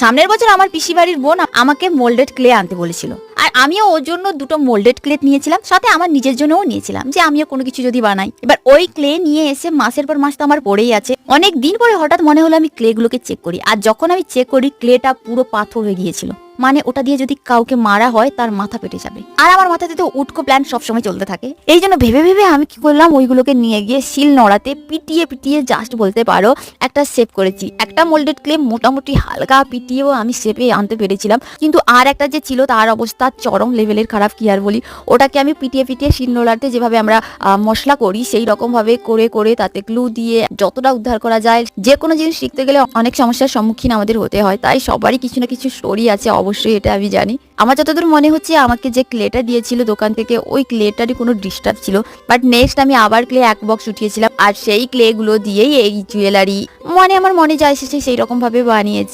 সামনের বছর আমার পিসি বাড়ির বোন আমাকে মোল্ডেড ক্লে আনতে বলেছিল, আর আমিও ওর জন্য দুটো মোল্ডেড ক্লে নিয়েছিলাম, সাথে আমার নিজের জন্যও নিয়েছিলাম যে আমিও কোনো কিছু যদি বানাই। এবার ওই ক্লে নিয়ে এসে মাসের পর মাস তো আমার পড়েই আছে। অনেক দিন পরে হঠাৎ মনে হলো আমি ক্লে গুলোকে চেক করি, আর যখন আমি চেক করি ক্লেটা পুরো পাথর হয়ে গিয়েছিল। মানে ওটা দিয়ে যদি কাউকে মারা হয় তার মাথা পেটে যাবে। আর আমার মাথাতে তো উটকো প্ল্যান সবসময় চলতে থাকে। এই জন্য ভেবে ভেবে আমি কি করলাম, ওইগুলোকে নিয়ে গিয়ে শিল নোড়াতে পিটিয়ে পিটিয়ে জাস্ট বলতে পারো একটা শেপ করেছি। একটা মোল্ডেড ক্লে মোটামুটি হালকা পিটিয়েও আমি শেপে আনতে পেরেছিলাম, কিন্তু আর একটা যে ছিল তার অবস্থা চরম লেভেলের খারাপ, কি আর বলি। ওটাকে আমি পিটিয়ে পিটিয়ে শিল নোড়াতে যেভাবে আমরা মশলা করি সেই রকম ভাবে করে করে তাতে গ্লু দিয়ে যতটা উদ্ধার করা যায়। যে কোনো জিনিস শিখতে গেলে অনেক সমস্যার সম্মুখীন আমাদের হতে হয়, তাই সবারই কিছু না কিছু স্টোরি আছে, অবশ্যই এটা আমি জানি। আমার যতদূর মনে হচ্ছে আমাকে যে ক্লেটা দিয়েছিল দোকান থেকে, ওই ক্লেটারই কোনো ডিস্টার্ব ছিল। বাট নেক্সট আমি আবার ক্লে এক বক্স উঠিয়েছিলাম, আর সেই ক্লে গুলো দিয়েই এই জুয়েলারি মানে আমার মনে যা এসেছে সেই রকম ভাবে বানিয়েছি।